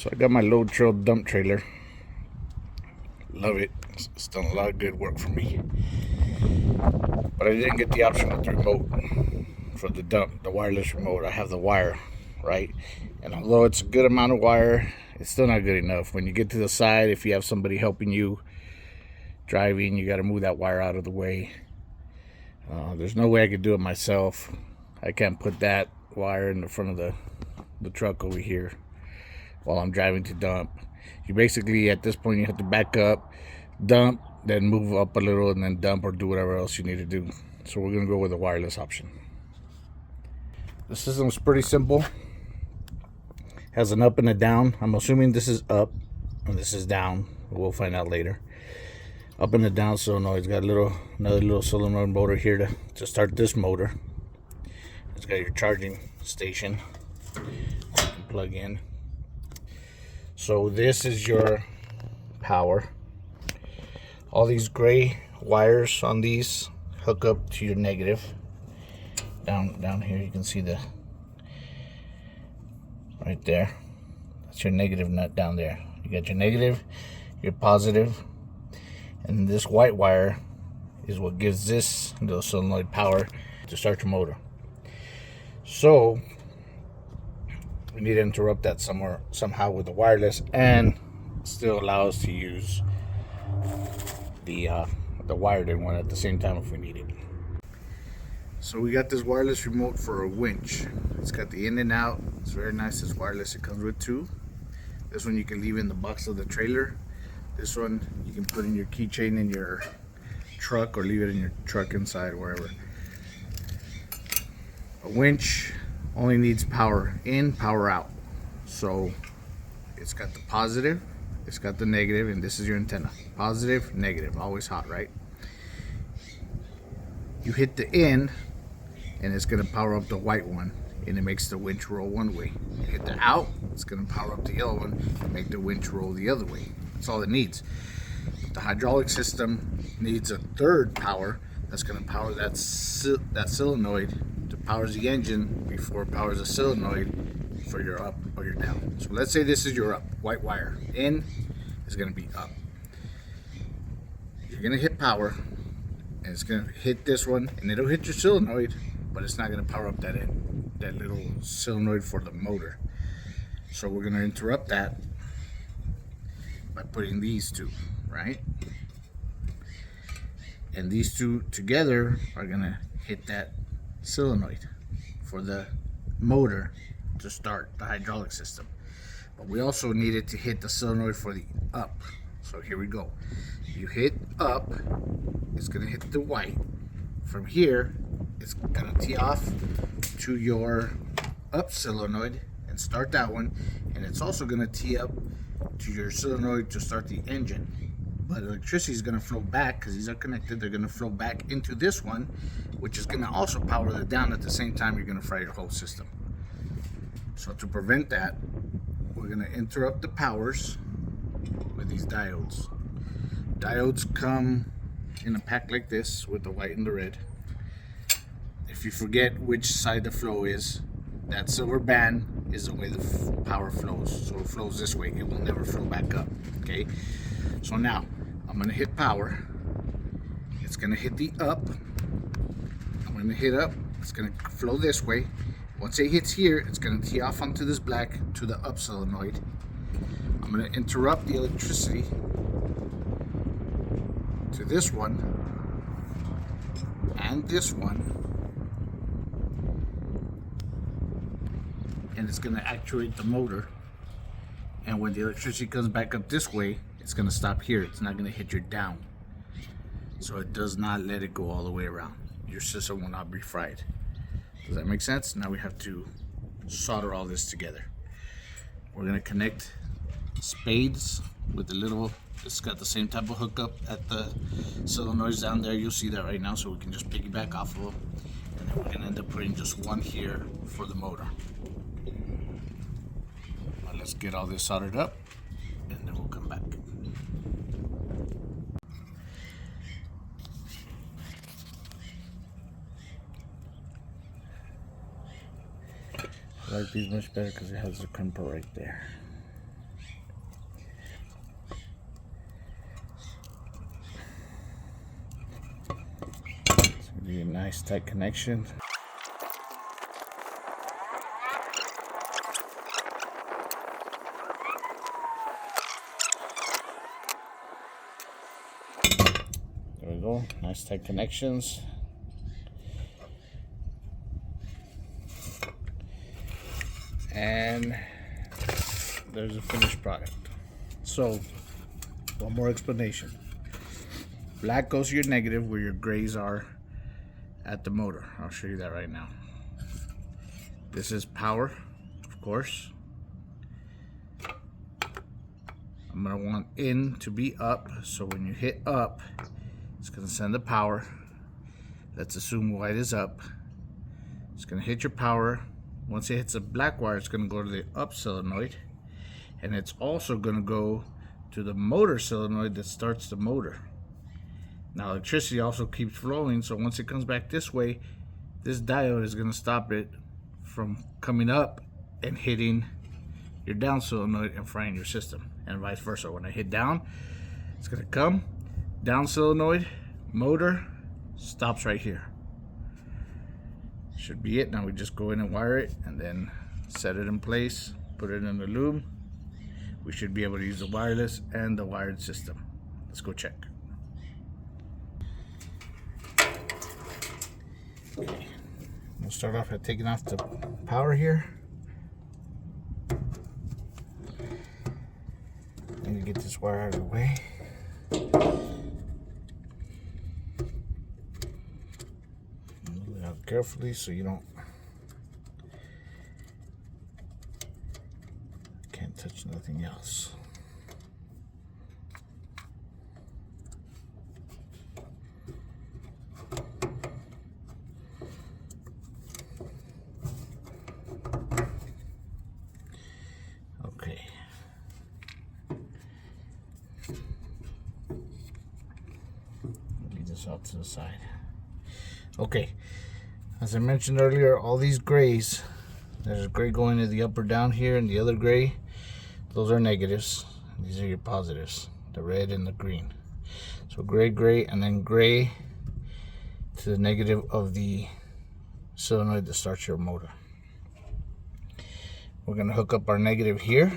So I got my load trail dump trailer. Love it. It's done a lot of good work for me. But I didn't get the option with the remote for the dump, the wireless remote. I have the wire, right? And although it's a good amount of wire, it's still not good enough. When you get to the side, if you have somebody helping you driving, you got to move that wire out of the way. There's no way I could do it myself. I can't put that wire in the front of the truck over here while I'm driving to dump. You basically, at this point, you have to back up, dump, then move up a little, and then dump or do whatever else you need to do. So we're going to go with the wireless option. The system's pretty simple. Has an up and a down. I'm assuming this is up and this is down. We'll find out later. Up and a down solenoid. It's got another little solenoid motor here to start this motor. It's got your charging station you can plug in. So this is your power. All these gray wires on these hook up to your negative. Down here you can see right there. That's your negative nut down there. You got your negative, your positive, and this white wire is what gives this little solenoid power to start your motor. So we need to interrupt that somehow with the wireless, and still allow us to use the wired in one at the same time if we need it. So we got this wireless remote for a winch. It's got the in and out. It's very nice. It's wireless. It comes with two. This one you can leave in the box of the trailer. This one you can put in your keychain in your truck, or leave it in your truck inside, wherever. A winch only needs power in, power out. So it's got the positive, it's got the negative, and this is your antenna. Positive, negative, always hot, right? You hit the in, and it's going to power up the white one, and it makes the winch roll one way. You hit the out, it's going to power up the yellow one and make the winch roll the other way. That's all it needs. The hydraulic system needs a third power that's going to power that solenoid to power the engine before it powers the solenoid for your up or your down. So let's say this is your up, white wire. In is going to be up. You're going to hit power, and it's going to hit this one, and it'll hit your solenoid, but it's not going to power up that little solenoid for the motor. So we're going to interrupt that by putting these two, right? And these two together are going to hit that solenoid for the motor to start the hydraulic system. But we also need it to hit the solenoid for the up. So here we go. You hit up, it's going to hit the white. From here, it's going to tee off to your up solenoid and start that one. And it's also going to tee up to your solenoid to start the engine. But electricity is going to flow back, because these are connected. They're going to flow back into this one, which is going to also power the down. At the same time, you're going to fry your whole system. So to prevent that, we're going to interrupt the powers with these diodes. Diodes come in a pack like this with the white and the red. If you forget which side the flow is, that silver band is the way the power flows. So it flows this way. It will never flow back up. Okay? So now I'm going to hit power. It's going to hit the up. I'm going to hit up. It's going to flow this way. Once it hits here, it's going to tee off onto this black to the up solenoid. I'm going to interrupt the electricity to this one and this one, and it's going to actuate the motor. And when the electricity comes back up this way, it's going to stop here. It's not going to hit your down. So it does not let it go all the way around. Your system will not be fried. Does that make sense? Now we have to solder all this together. We're going to connect spades with the little, it's got the same type of hookup at the solenoids down there. You'll see that right now, so we can just piggyback off of them. And then we're going to end up putting just one here for the motor. Now let's get all this soldered up, and then we'll come back. I like these much better because it has the crimper right there. Nice tight connection. There we go. Nice tight connections. And there's a finished product. So, one more explanation. Black goes to your negative where your grays are at the motor. I'll show you that right now. This is power, of course. I'm gonna want in to be up, so when you hit up, it's gonna send the power. Let's assume white is up. It's gonna hit your power. Once it hits the black wire, it's gonna go to the up solenoid, and it's also gonna go to the motor solenoid that starts the motor. Now electricity also keeps flowing, so once it comes back this way, this diode is gonna stop it from coming up and hitting your down solenoid and frying your system, and vice versa. When I hit down, it's gonna come down solenoid, motor stops right here. Should be it. Now we just go in and wire it and then set it in place, put it in the loom. We should be able to use the wireless and the wired system. Let's go check. Okay, we'll start off by taking off the power here. Let me get this wire out of the way. Move it out carefully so you can't touch nothing else. Okay. Leave this out to the side. Okay. As I mentioned earlier, all these grays, there's a gray going to the up or down here, and the other gray, those are negatives. These are your positives, the red and the green. So gray, gray, and then gray to the negative of the solenoid that starts your motor. We're going to hook up our negative here.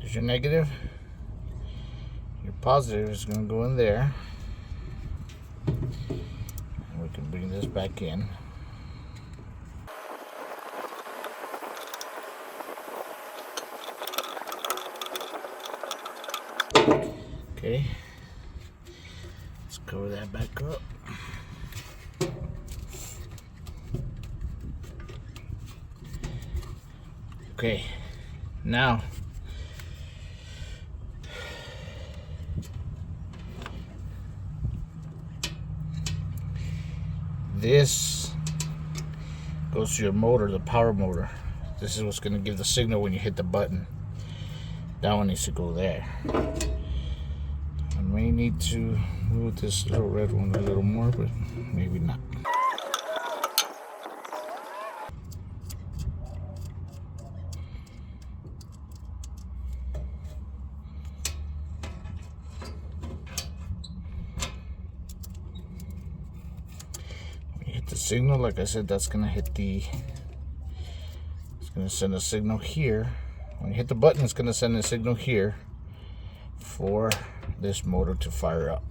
There's your negative. Your positive is going to go in there. And we can bring this back in. Okay. Let's cover that back up. Okay. Now, this goes to your motor, the power motor. This is what's going to give the signal when you hit the button. That one needs to go there. I may need to move this little red one a little more, but maybe not. The signal, like I said, that's gonna hit the, it's gonna send a signal here. When you hit the button, it's gonna send a signal here for this motor to fire up.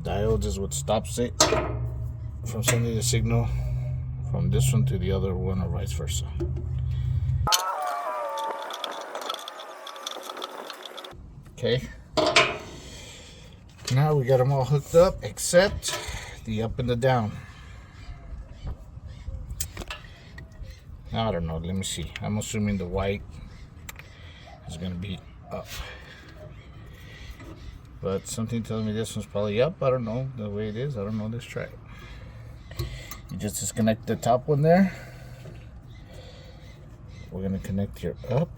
Diodes is what stops it from sending the signal from this one to the other one, or vice versa. Okay. Now we got them all hooked up except the up and the down. I don't know, let me see. I'm assuming the white is gonna be up, but something tells me this one's probably up. I don't know the way it is. I don't know. Let's try it. You just disconnect the top one there. We're gonna connect your up,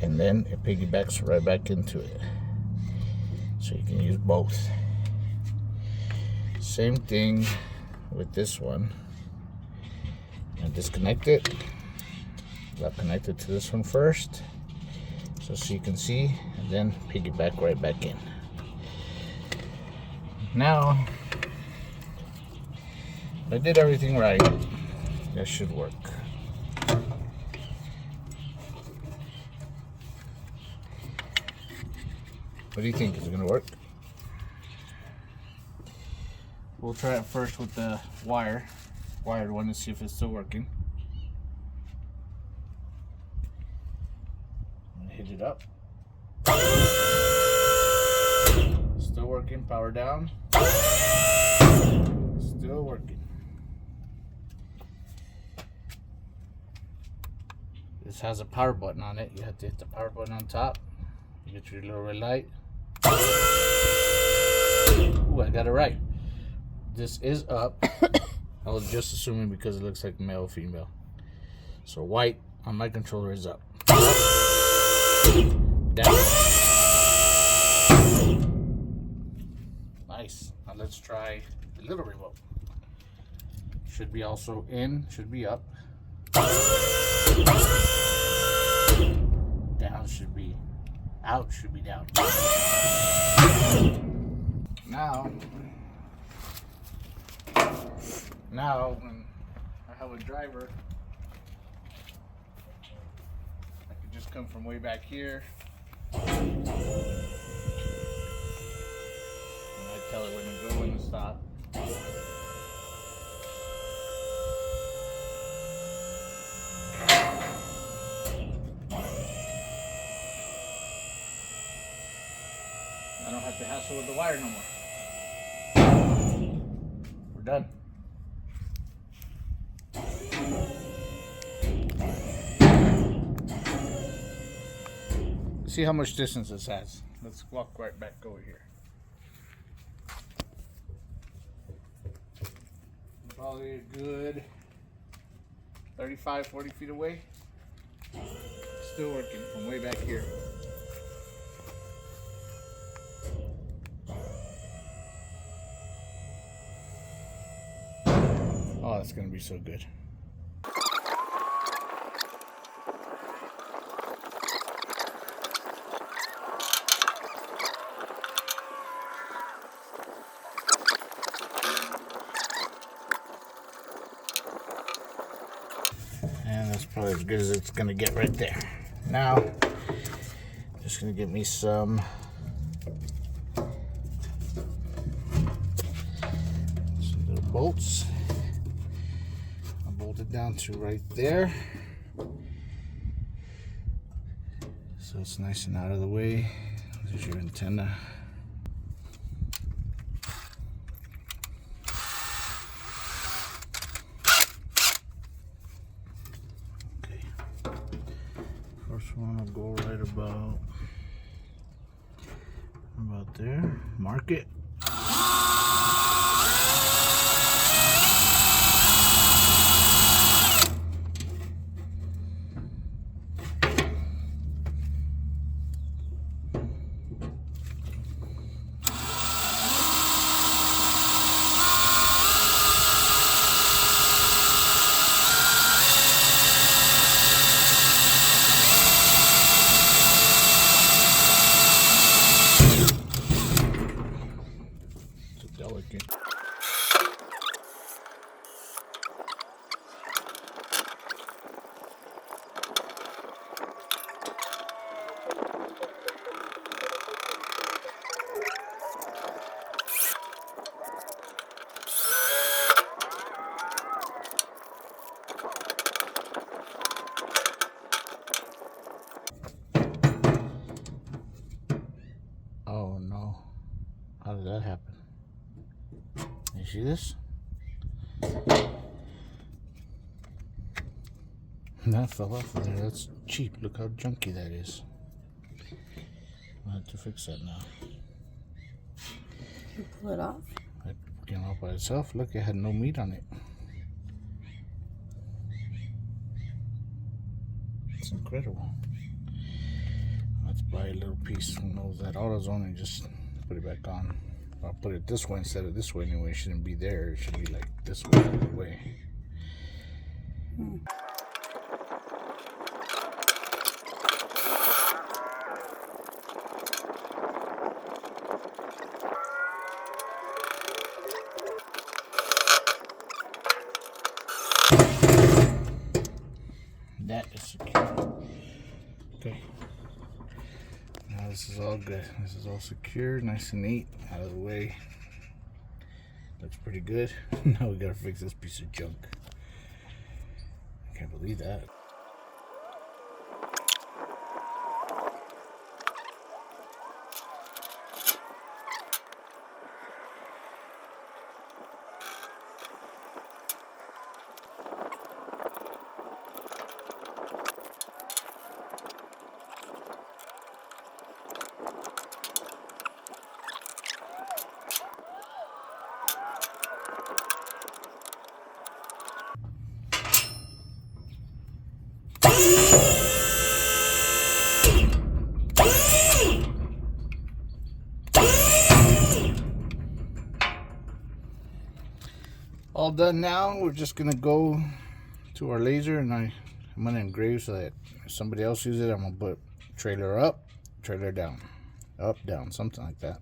and then it piggybacks right back into it, so you can use both. Same thing with this one. And disconnect it. Got connected to this one first, so you can see, and then piggyback right back in. Now, if I did everything right, that should work. What do you think? Is it gonna work? We'll try it first with the wired one to see if it's still working. I'm gonna hit it up. Still working. Power down. Still working. This has a power button on it. You have to hit the power button on top. You get your little red light. Ooh, I got it right. This is up. I was just assuming because it looks like male, female. So white on my controller is up. Down. Nice. Now let's try the little remote. Should be also in, should be up. Down should be out, should be down. Now when I have a driver, I can just come from way back here and I tell it when to go and to stop. I don't have to hassle with the wire no more. We're done. See how much distance this has. Let's walk right back over here. Probably a good 35, 40 feet away. Still working from way back here. Oh, that's gonna be so good. And that's probably as good as it's gonna get right there. Now, just gonna get me some little bolts. I'll bolt it down to right there, so it's nice and out of the way. There's your antenna. First one will go right about there. Mark it. You see this? That fell off of there. That's cheap. Look how junky that is. I'll have to fix that now. You pull it off? It came off by itself. Look, it had no meat on it. It's incredible. Let's buy a little piece who knows that AutoZone and just put it back on. I'll put it this way instead of this way anyway. It shouldn't be there. It should be like this way, the other way. That is secure. Okay. Now this is all good. This is all secure, nice and neat, out of the way. Looks pretty good. Now we gotta fix this piece of junk. I can't believe that. All done now. We're just gonna go to our laser and I'm gonna engrave so that if somebody else uses it, I'm gonna put trailer up, trailer down, up, down, something like that.